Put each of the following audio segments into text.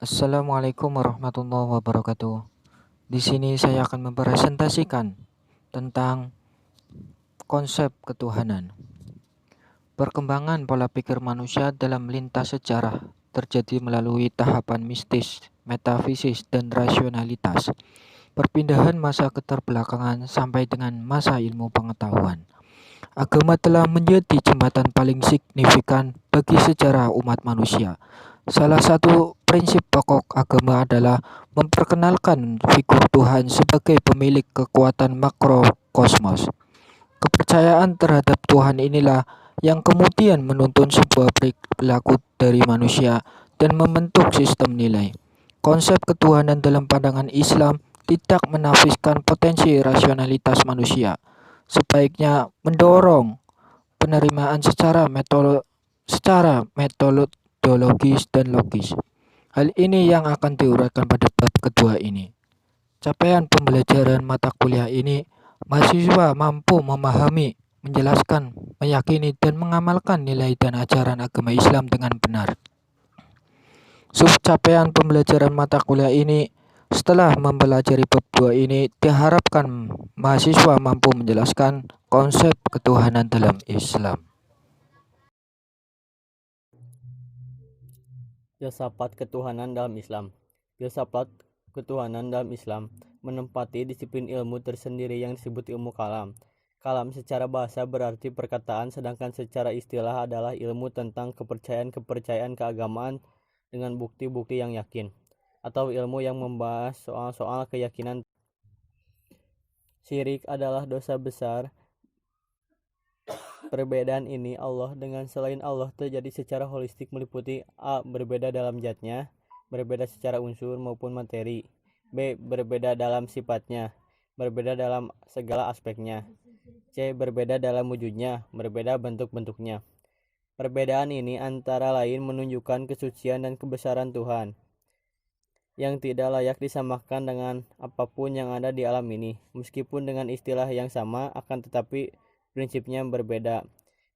Assalamualaikum warahmatullahi wabarakatuh. Di sini saya akan mempresentasikan tentang konsep ketuhanan. Perkembangan pola pikir manusia dalam lintas sejarah terjadi melalui tahapan mistis, metafisis, dan rasionalitas. Perpindahan masa keterbelakangan sampai dengan masa ilmu pengetahuan. Agama telah menjadi jembatan paling signifikan bagi sejarah umat manusia. Salah satu prinsip pokok agama adalah memperkenalkan figur Tuhan sebagai pemilik kekuatan makrokosmos. Kepercayaan terhadap Tuhan inilah yang kemudian menuntun sebuah perilaku dari manusia dan membentuk sistem nilai. Konsep ketuhanan dalam pandangan Islam tidak menafiskan potensi rasionalitas manusia. Sebaiknya mendorong penerimaan secara metodologis dan logis. Hal ini yang akan diuraikan pada bab kedua ini. Capaian pembelajaran mata kuliah ini, mahasiswa mampu memahami, menjelaskan, meyakini, dan mengamalkan nilai dan ajaran agama Islam dengan benar. Capaian pembelajaran mata kuliah ini, setelah mempelajari bab 2 ini, diharapkan mahasiswa mampu menjelaskan konsep ketuhanan dalam Islam. Filsafat ketuhanan dalam Islam. Filsafat ketuhanan dalam Islam menempati disiplin ilmu tersendiri yang disebut ilmu kalam. Kalam secara bahasa berarti perkataan, sedangkan secara istilah adalah ilmu tentang kepercayaan keagamaan dengan bukti-bukti yang yakin, atau ilmu yang membahas soal-soal keyakinan. Syirik adalah dosa besar. Perbedaan ini Allah dengan selain Allah terjadi secara holistik, meliputi A. Berbeda dalam zatnya, berbeda secara unsur maupun materi. B. Berbeda dalam sifatnya, berbeda dalam segala aspeknya. C. Berbeda dalam wujudnya, berbeda bentuk-bentuknya. Perbedaan ini antara lain menunjukkan kesucian dan kebesaran Tuhan yang tidak layak disamakan dengan apapun yang ada di alam ini, meskipun dengan istilah yang sama, akan tetapi prinsipnya berbeda.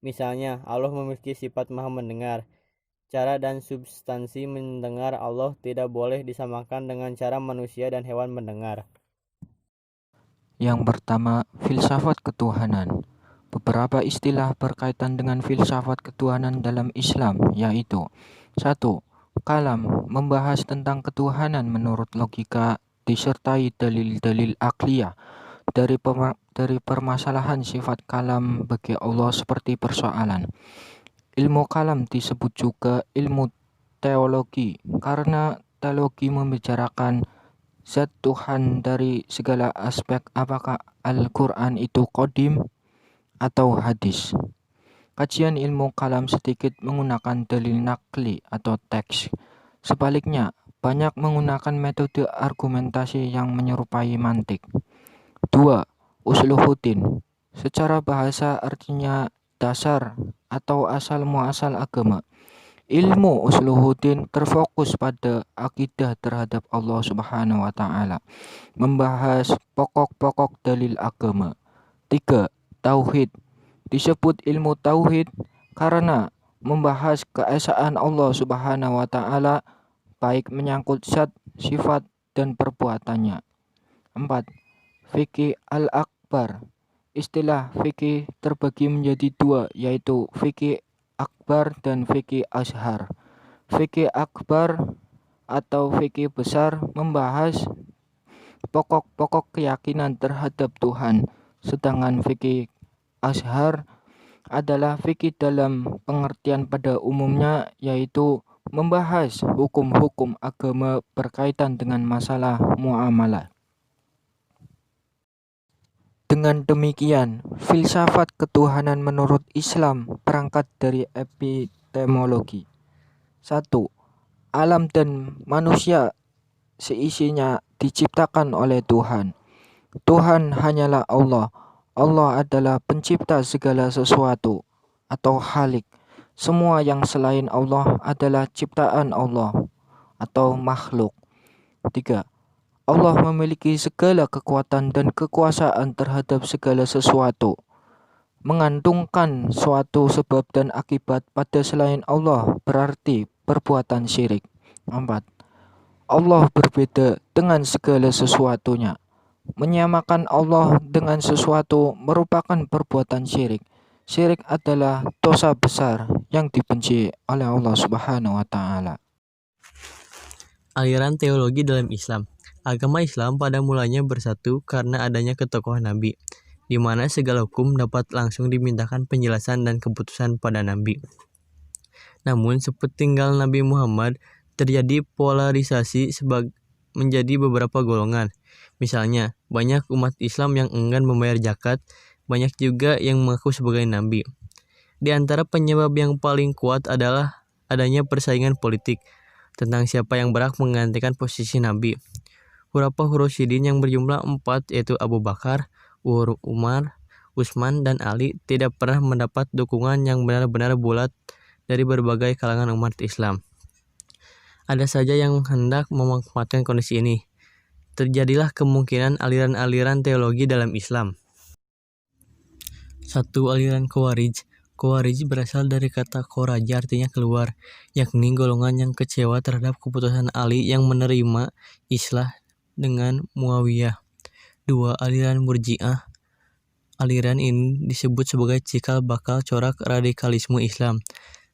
Misalnya, Allah memiliki sifat maha mendengar. Cara dan substansi mendengar Allah tidak boleh disamakan dengan cara manusia dan hewan mendengar. Yang pertama, filsafat ketuhanan. Beberapa istilah berkaitan dengan filsafat ketuhanan dalam Islam, yaitu 1. Kalam, membahas tentang ketuhanan menurut logika disertai dalil-dalil akliyah dari permasalahan sifat kalam bagi Allah seperti persoalan. Ilmu kalam disebut juga ilmu teologi karena teologi membicarakan zat Tuhan dari segala aspek, apakah Al-Quran itu qadim atau hadis. Kajian ilmu kalam sedikit menggunakan dalil nakli atau teks. Sebaliknya, banyak menggunakan metode argumentasi yang menyerupai mantik. 2. Usluhuddin. Secara bahasa artinya dasar atau asal muasal agama. Ilmu usluhuddin terfokus pada akidah terhadap Allah Subhanahu wa taala, membahas pokok-pokok dalil agama. 3. Tauhid. Disebut ilmu tauhid karena membahas keesaan Allah Subhanahu wa taala baik menyangkut zat, sifat, dan perbuatannya. 4. Fikih al-akbar. Istilah fikih terbagi menjadi dua, yaitu fikih akbar dan fikih ashar. Fikih akbar atau fikih besar membahas pokok-pokok keyakinan terhadap Tuhan, sedangkan fikih ashar adalah fikih dalam pengertian pada umumnya, yaitu membahas hukum-hukum agama berkaitan dengan masalah muamalah. Dengan demikian, filsafat ketuhanan menurut Islam berangkat dari epistemologi. 1. Alam dan manusia seisinya diciptakan oleh Tuhan. Tuhan hanyalah Allah. Allah adalah pencipta segala sesuatu atau khalik. Semua yang selain Allah adalah ciptaan Allah atau makhluk. 3. Allah memiliki segala kekuatan dan kekuasaan terhadap segala sesuatu. Mengandungkan suatu sebab dan akibat pada selain Allah berarti perbuatan syirik. 4. Allah berbeda dengan segala sesuatunya. Menyamakan Allah dengan sesuatu merupakan perbuatan syirik. Syirik adalah dosa besar yang dibenci oleh Allah Subhanahu wa taala. Aliran teologi dalam Islam. Agama Islam pada mulanya bersatu karena adanya ketokohan Nabi, di mana segala hukum dapat langsung dimintakan penjelasan dan keputusan pada Nabi. Namun, sepeninggal Nabi Muhammad, terjadi polarisasi menjadi beberapa golongan. Misalnya, banyak umat Islam yang enggan membayar zakat, banyak juga yang mengaku sebagai nabi. Di antara penyebab yang paling kuat adalah adanya persaingan politik tentang siapa yang berhak menggantikan posisi nabi. Khulafaur Rasyidin yang berjumlah 4, yaitu Abu Bakar, Umar, Utsman, dan Ali, tidak pernah mendapat dukungan yang benar-benar bulat dari berbagai kalangan umat Islam. Ada saja yang hendak memanfaatkan kondisi ini. Terjadilah kemungkinan aliran-aliran teologi dalam Islam. 1. Aliran Khawarij. Khawarij berasal dari kata khoraja, artinya keluar, yakni golongan yang kecewa terhadap keputusan Ali yang menerima islah dengan Muawiyah. 2. Aliran Murji'ah. Aliran ini disebut sebagai cikal bakal corak radikalisme Islam.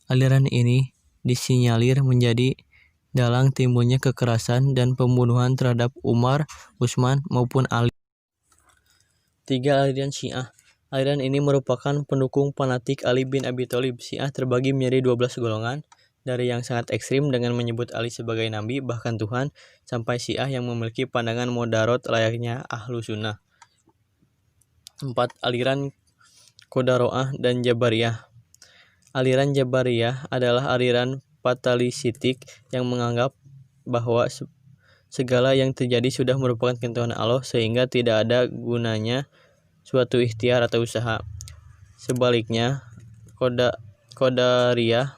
Aliran ini disinyalir menjadi dalang timbulnya kekerasan dan pembunuhan terhadap Umar, Utsman, maupun Ali. 3. Aliran Syiah. Aliran ini merupakan pendukung fanatik Ali bin Abi Thalib. Syiah terbagi menjadi 12 golongan, dari yang sangat ekstrim dengan menyebut Ali sebagai nabi, bahkan Tuhan, sampai Syiah yang memiliki pandangan moderat layaknya Ahlu Sunnah. 4. Aliran Qadariyah dan Jabariyah. Aliran Jabariyah adalah aliran fatalistik yang menganggap bahwa segala yang terjadi sudah merupakan ketentuan Allah sehingga tidak ada gunanya suatu ikhtiar atau usaha. Sebaliknya, Qadariyah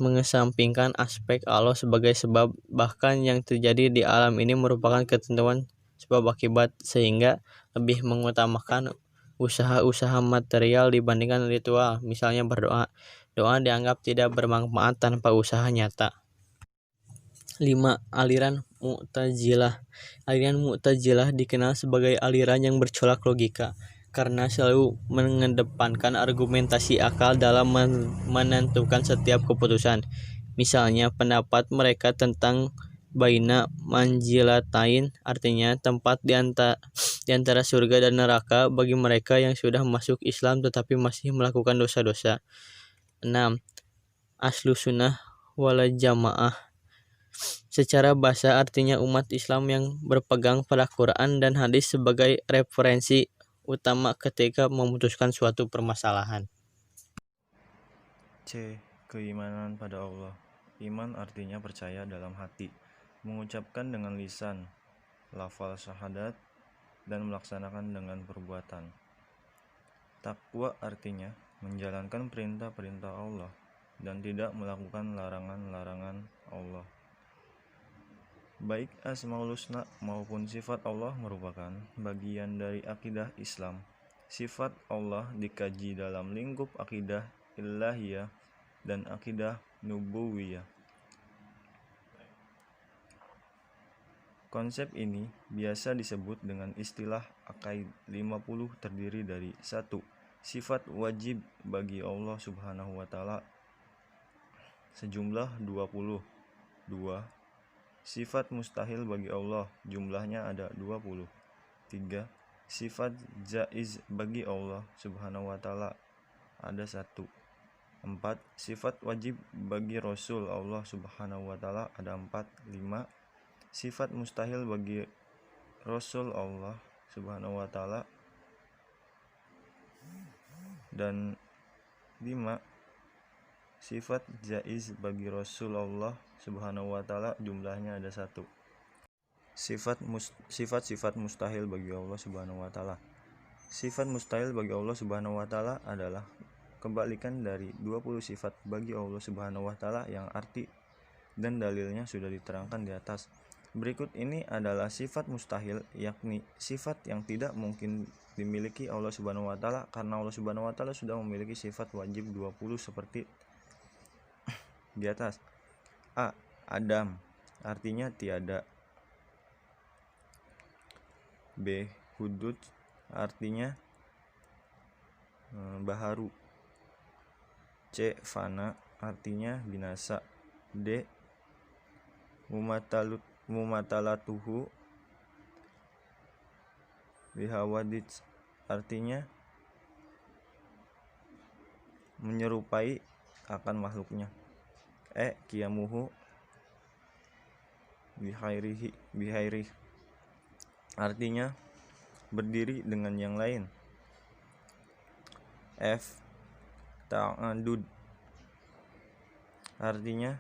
mengesampingkan aspek Allah sebagai sebab, bahkan yang terjadi di alam ini merupakan ketentuan sebab akibat, sehingga lebih mengutamakan usaha-usaha material dibandingkan ritual, misalnya berdoa. Doa dianggap tidak bermanfaat tanpa usaha nyata. 5. Aliran Mu'tazilah. Aliran Mu'tazilah dikenal sebagai aliran yang bercolak logika, karena selalu mengedepankan argumentasi akal dalam menentukan setiap keputusan. Misalnya, pendapat mereka tentang baina manzilatain, artinya tempat di antara surga dan neraka bagi mereka yang sudah masuk Islam tetapi masih melakukan dosa-dosa. 6. Ahlu Sunnah wal Jamaah. Secara bahasa artinya umat Islam yang berpegang pada Quran dan hadis sebagai referensi utama ketika memutuskan suatu permasalahan. C. Keimanan pada Allah. Iman artinya percaya dalam hati, mengucapkan dengan lisan, lafal syahadat, dan melaksanakan dengan perbuatan. Takwa artinya menjalankan perintah-perintah Allah dan tidak melakukan larangan-larangan Allah. Baik Asmaul Husna maupun sifat Allah merupakan bagian dari akidah Islam. Sifat Allah dikaji dalam lingkup akidah ilahiyah dan akidah nubuwiyah. Konsep ini biasa disebut dengan istilah Aqaid 50 terdiri dari 1. Sifat wajib bagi Allah Subhanahu wa taala sejumlah 20. 2. Sifat mustahil bagi Allah, jumlahnya ada 20. 3. Sifat jaiz bagi Allah Subhanahu wa taala ada 1. 4. Sifat wajib bagi Rasul Allah Subhanahu wa taala ada 4. 5. Sifat mustahil bagi Rasul Allah Subhanahu wa taala dan 5. Sifat jaiz bagi Rasul Allah Subhanahu wa taala jumlahnya ada 1. Sifat-sifat mustahil bagi Allah Subhanahu wa taala. Sifat mustahil bagi Allah Subhanahu wa taala adalah kebalikan dari 20 sifat bagi Allah Subhanahu wa taala yang arti dan dalilnya sudah diterangkan di atas. Berikut ini adalah sifat mustahil, yakni sifat yang tidak mungkin dimiliki Allah Subhanahu wa taala karena Allah Subhanahu wa taala sudah memiliki sifat wajib 20 seperti di atas. A. Adam. artinya tiada. B. Hudud artinya baharu. C. Fana artinya binasa. D. Mumatalatuhu bihawadits artinya menyerupai akan makhluknya. E. Qiyamuhu bihairih artinya berdiri dengan yang lain. F. Ta'adud artinya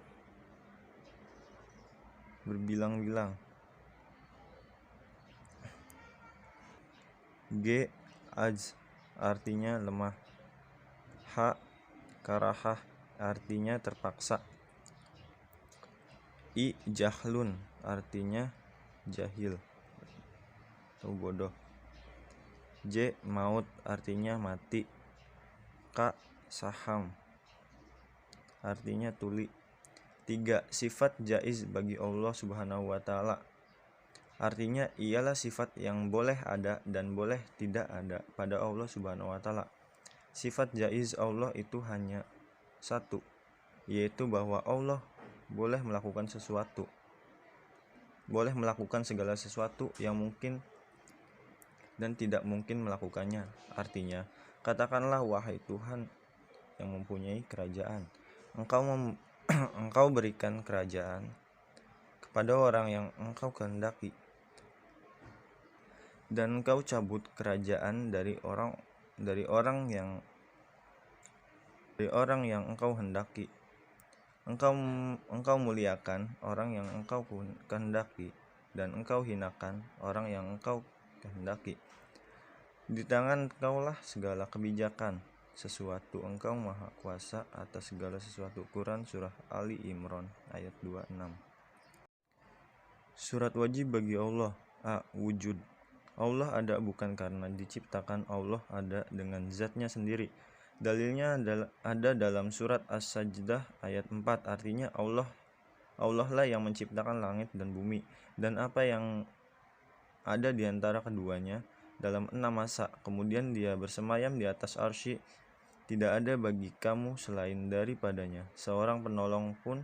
berbilang-bilang. G. Ajz artinya lemah. H. Karahah artinya terpaksa. I. Jahlun artinya jahil atau bodoh. J. Maut artinya mati. K. Saham artinya tuli. 3. Sifat jaiz bagi Allah Subhanahu wa ta'ala artinya ialah sifat yang boleh ada dan boleh tidak ada pada Allah Subhanahu wa ta'ala. Sifat jaiz Allah itu hanya satu, yaitu bahwa Allah boleh melakukan sesuatu, boleh melakukan segala sesuatu yang mungkin dan tidak mungkin melakukannya. Artinya, katakanlah wahai Tuhan yang mempunyai kerajaan, Engkau berikan kerajaan kepada orang yang Engkau kehendaki, dan Engkau cabut kerajaan dari orang yang Engkau hendaki. Engkau muliakan orang yang Engkau kehendaki, dan Engkau hinakan orang yang Engkau kehendaki. Di tangan Engkaulah segala kebijakan sesuatu, Engkau maha kuasa atas segala sesuatu. Quran Surah Ali Imran ayat 26. Surat wajib bagi Allah. A. Wujud. Allah ada bukan karena diciptakan, Allah ada dengan zatnya sendiri. Dalilnya ada dalam surat As-Sajdah ayat 4, artinya Allah lah yang menciptakan langit dan bumi dan apa yang ada di antara keduanya dalam 6 masa. Kemudian Dia bersemayam di atas arsy. Tidak ada bagi kamu selain daripadanya seorang penolong pun,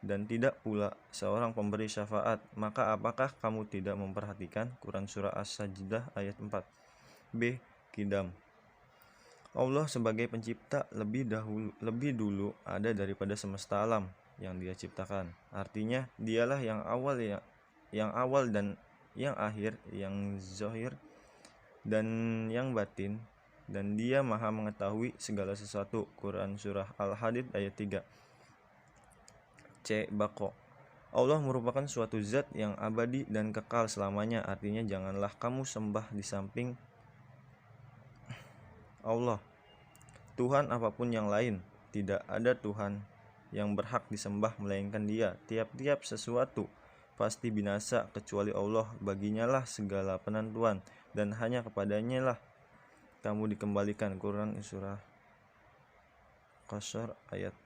dan tidak pula seorang pemberi syafaat. Maka apakah kamu tidak memperhatikan? Quran Surah As-Sajdah ayat 4. B. Qidam. Allah sebagai pencipta lebih dulu ada daripada semesta alam yang Dia ciptakan. Artinya Dialah yang awal dan yang akhir, yang zahir dan yang batin, dan Dia maha mengetahui segala sesuatu. Quran Surah Al-Hadid ayat 3. C. Baqo. Allah merupakan suatu zat yang abadi dan kekal selamanya. Artinya janganlah kamu sembah di samping Allah Tuhan apapun yang lain. Tidak ada Tuhan yang berhak disembah melainkan Dia. Tiap-tiap sesuatu pasti binasa kecuali Allah. Baginya lah segala penentuan, dan hanya kepadanya lah kamu dikembalikan. Quran Surah Qasr ayat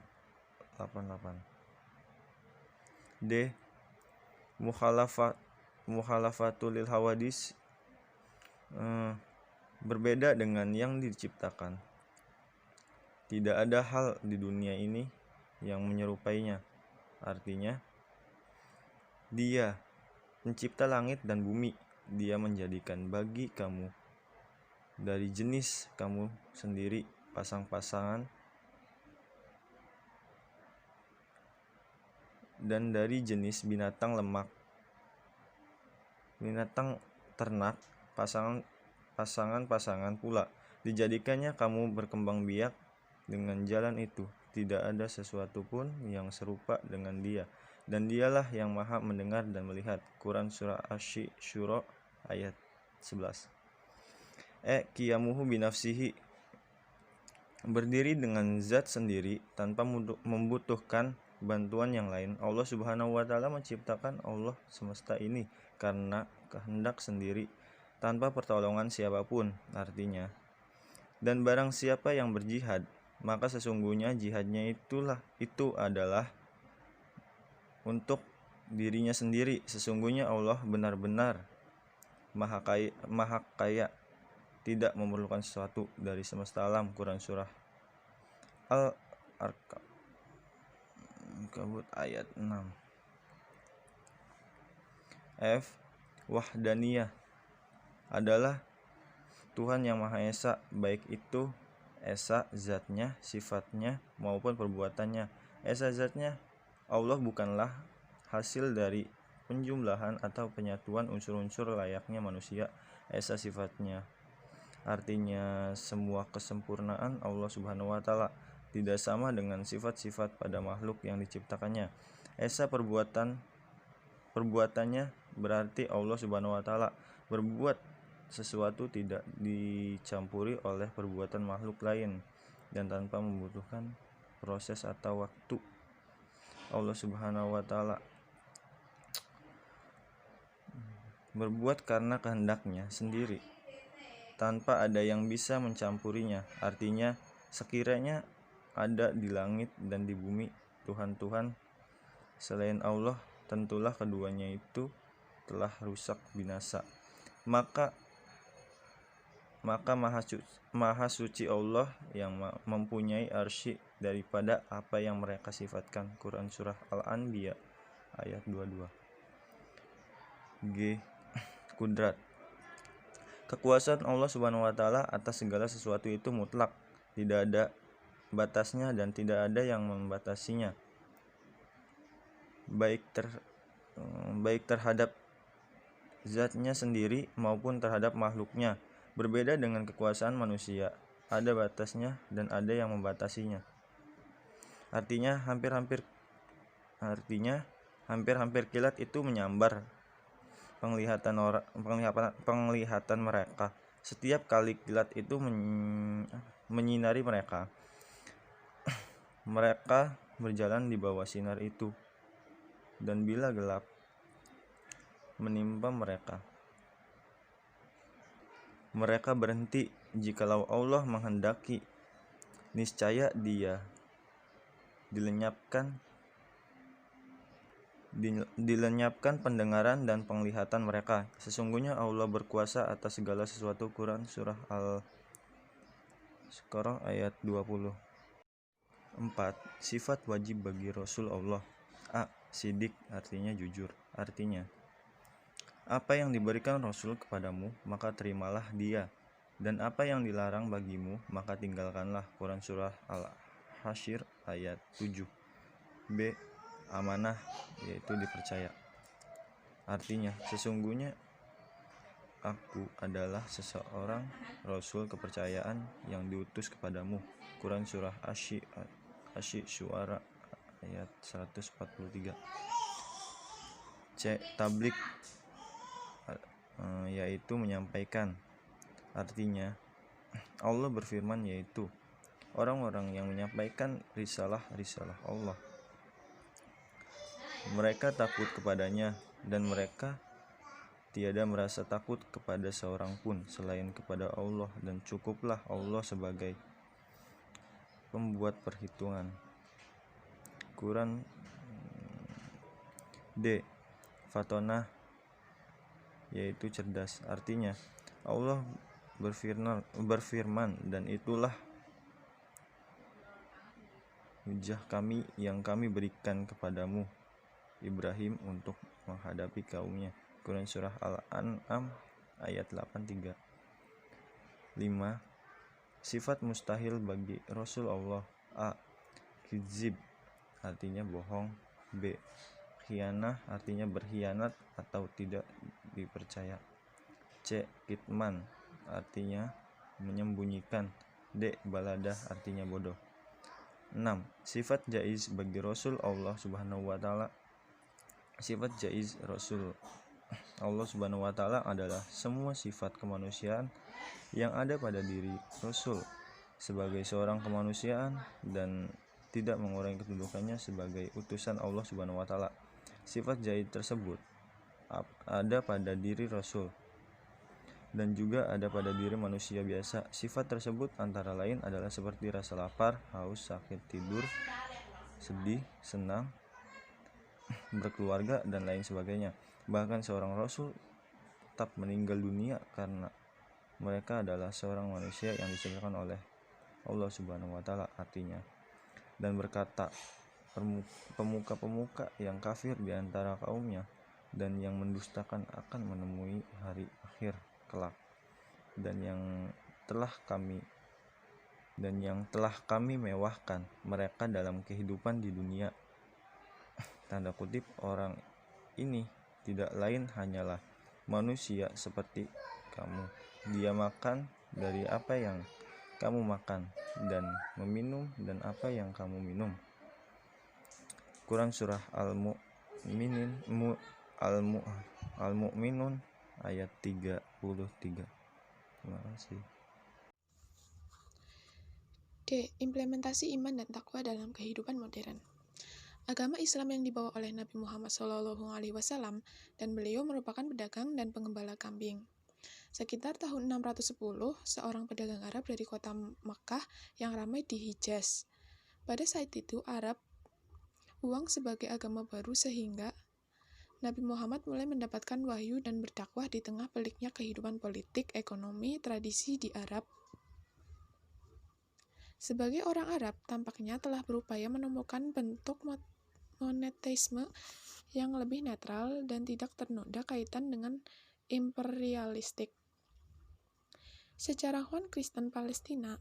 88. D. Mukhalafatul hawadis, berbeda dengan yang diciptakan. Tidak ada hal di dunia ini yang menyerupainya. Artinya Dia pencipta langit dan bumi. Dia menjadikan bagi kamu dari jenis kamu sendiri pasang-pasangan, dan dari jenis binatang ternak pasangan pula. Dijadikannya kamu berkembang biak dengan jalan itu. Tidak ada sesuatu pun yang serupa dengan Dia, dan Dialah yang maha mendengar dan melihat. Quran Surah Asy-Syura ayat 11. E. Qiyamuhu binafsihi, berdiri dengan zat sendiri tanpa membutuhkan bantuan yang lain. Allah Subhanahu wa ta'ala menciptakan Allah semesta ini karena kehendak sendiri, tanpa pertolongan siapapun. Artinya, dan barang siapa yang berjihad, maka sesungguhnya jihadnya itu adalah untuk dirinya sendiri. Sesungguhnya Allah benar-benar maha kaya, tidak memerlukan sesuatu dari semesta alam. Quran surah Al-Ankabut ayat 6. F. Wahdaniyah adalah Tuhan yang Maha Esa, baik itu esa zatnya, sifatnya, maupun perbuatannya. Esa zatnya, Allah bukanlah hasil dari penjumlahan atau penyatuan unsur-unsur layaknya manusia. Esa sifatnya, artinya semua kesempurnaan Allah Subhanahu wa Ta'ala tidak sama dengan sifat-sifat pada makhluk yang diciptakannya. Esa perbuatannya berarti Allah Subhanahu wa Ta'ala berbuat sesuatu tidak dicampuri oleh perbuatan makhluk lain dan tanpa membutuhkan proses atau waktu. Allah Subhanahu wa Ta'ala berbuat karena kehendaknya sendiri, tanpa ada yang bisa mencampurinya. Artinya, sekiranya ada di langit dan di bumi Tuhan-Tuhan selain Allah, tentulah keduanya itu telah rusak binasa. Maka maha suci Allah yang mempunyai arsy daripada apa yang mereka sifatkan. Quran surah Al-Anbiya ayat 22. G. Kudrat. Kekuasaan Allah Subhanahu wa Ta'ala atas segala sesuatu itu mutlak, tidak ada batasnya dan tidak ada yang membatasinya, baik terhadap zatnya sendiri maupun terhadap makhluknya. Berbeda dengan kekuasaan manusia, ada batasnya dan ada yang membatasinya. Artinya hampir-hampir kilat itu menyambar penglihatan mereka. Setiap kali kilat itu menyinari mereka, mereka berjalan di bawah sinar itu, dan bila gelap menimpa mereka, mereka berhenti. Jikalau Allah menghendaki, niscaya Dia dilenyapkan pendengaran dan penglihatan mereka. Sesungguhnya Allah berkuasa atas segala sesuatu. Quran surah Al-Baqarah ayat 20. 4. Sifat wajib bagi Rasul Allah. A. Sidik, artinya jujur. Artinya, apa yang diberikan Rasul kepadamu, maka terimalah dia, dan apa yang dilarang bagimu, maka tinggalkanlah. Quran surah Al-Hasyr ayat 7. B. Amanah, yaitu dipercaya. Artinya, sesungguhnya aku adalah seseorang Rasul kepercayaan yang diutus kepadamu. Quran surah Asy-Syu'ara ayat 143. C. Tabligh, yaitu menyampaikan. Artinya, Allah berfirman, yaitu orang-orang yang menyampaikan risalah Allah, mereka takut kepadanya, dan mereka tiada merasa takut kepada seorang pun selain kepada Allah, dan cukuplah Allah sebagai pembuat perhitungan. Quran. D. Fatonah, yaitu cerdas. Artinya, Allah berfirman, dan itulah hujah kami yang kami berikan kepadamu Ibrahim untuk menghadapi kaumnya. Quran surah Al-An'am ayat 83. 5. Sifat mustahil bagi Rasul Allah. A. Kizib, artinya bohong. B. Khianah, artinya berkhianat atau tidak dipercaya. C. Kitman, artinya menyembunyikan. D. Baladah, artinya bodoh. 6. Sifat jaiz bagi Rasul Allah Subhanahu wa Ta'ala. Sifat jaiz Rasul Allah Subhanahu wa Ta'ala adalah semua sifat kemanusiaan yang ada pada diri Rasul sebagai seorang kemanusiaan dan tidak mengurangi kedudukannya sebagai utusan Allah Subhanahu wa Ta'ala. Sifat jaiz tersebut ada pada diri Rasul dan juga ada pada diri manusia biasa. Sifat tersebut antara lain adalah seperti rasa lapar, haus, sakit, tidur, sedih, senang, berkeluarga, dan lain sebagainya. Bahkan seorang rasul tetap meninggal dunia karena mereka adalah seorang manusia yang diciptakan oleh Allah Subhanahu wa taala, artinya, dan berkata, pemuka-pemuka yang kafir di antara kaumnya dan yang mendustakan akan menemui hari akhir kelak, dan yang telah kami mewahkan mereka dalam kehidupan di dunia. Tanda kutip, orang ini tidak lain hanyalah manusia seperti kamu. Dia makan dari apa yang kamu makan dan meminum dan apa yang kamu minum. Quran Surah Al-Mu'minun ayat 33. Terima kasih. D. Implementasi iman dan takwa dalam kehidupan modern. Agama Islam yang dibawa oleh Nabi Muhammad SAW dan beliau merupakan pedagang dan pengembala kambing. Sekitar tahun 610, seorang pedagang Arab dari kota Makkah yang ramai di Hijaz. Pada saat itu, uang sebagai agama baru sehingga Nabi Muhammad mulai mendapatkan wahyu dan berdakwah di tengah peliknya kehidupan politik, ekonomi, tradisi di Arab. Sebagai orang Arab, tampaknya telah berupaya menemukan bentuk monetisme yang lebih netral dan tidak ternoda kaitan dengan imperialistik. Sejarawan Kristen Palestina,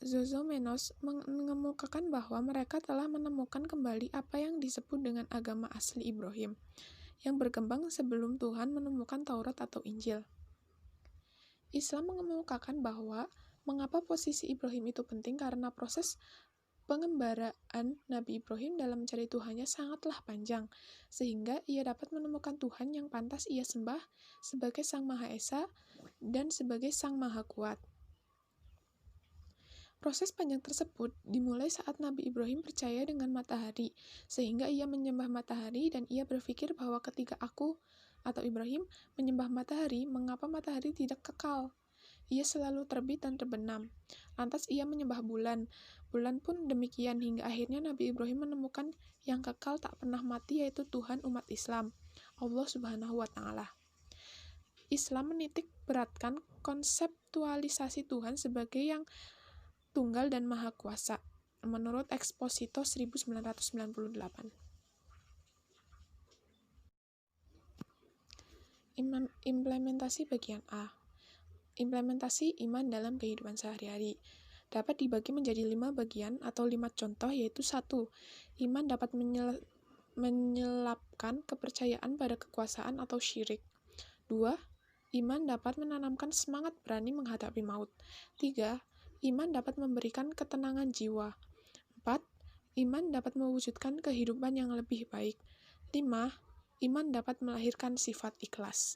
Zozomenos, mengemukakan bahwa mereka telah menemukan kembali apa yang disebut dengan agama asli Ibrahim, yang berkembang sebelum Tuhan menemukan Taurat atau Injil. Islam mengemukakan bahwa mengapa posisi Ibrahim itu penting karena proses pengembaraan Nabi Ibrahim dalam mencari Tuhannya sangatlah panjang, sehingga ia dapat menemukan Tuhan yang pantas ia sembah sebagai Sang Maha Esa dan sebagai Sang Maha Kuat. Proses panjang tersebut dimulai saat Nabi Ibrahim percaya dengan matahari, sehingga ia menyembah matahari dan ia berpikir bahwa ketika aku atau Ibrahim menyembah matahari, mengapa matahari tidak kekal? Ia selalu terbit dan terbenam. Lantas ia menyembah bulan. Bulan pun demikian hingga akhirnya Nabi Ibrahim menemukan yang kekal tak pernah mati, yaitu Tuhan umat Islam, Allah Subhanahu wa taala. Islam menitik beratkan konseptualisasi Tuhan sebagai yang tunggal dan maha kuasa, menurut Exposito 1998. Implementasi bagian A. Implementasi iman dalam kehidupan sehari-hari dapat dibagi menjadi 5 bagian atau 5 contoh, yaitu 1. Iman dapat menyelapkan kepercayaan pada kekuasaan atau syirik. 2. Iman dapat menanamkan semangat berani menghadapi maut. 3. Iman dapat memberikan ketenangan jiwa. 4. Iman dapat mewujudkan kehidupan yang lebih baik. 5. Iman dapat melahirkan sifat ikhlas.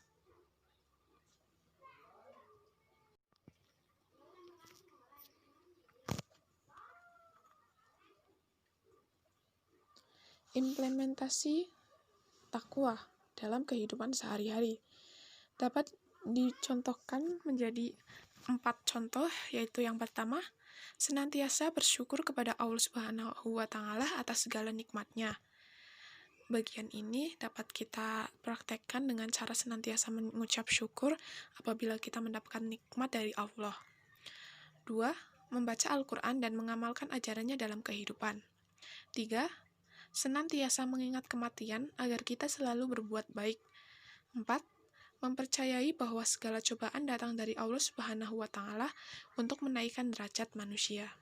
Implementasi takwa dalam kehidupan sehari-hari dapat dicontohkan menjadi 4 contoh, yaitu yang pertama, senantiasa bersyukur kepada Allah Subhanahu wa taala atas segala nikmatnya. Bagian ini dapat kita praktekkan dengan cara senantiasa mengucap syukur apabila kita mendapatkan nikmat dari Allah. 2. Membaca Al-Quran dan mengamalkan ajarannya dalam kehidupan. 3. Senantiasa mengingat kematian agar kita selalu berbuat baik. 4. Mempercayai bahwa segala cobaan datang dari Allah Subhanahu wa taala untuk menaikkan derajat manusia.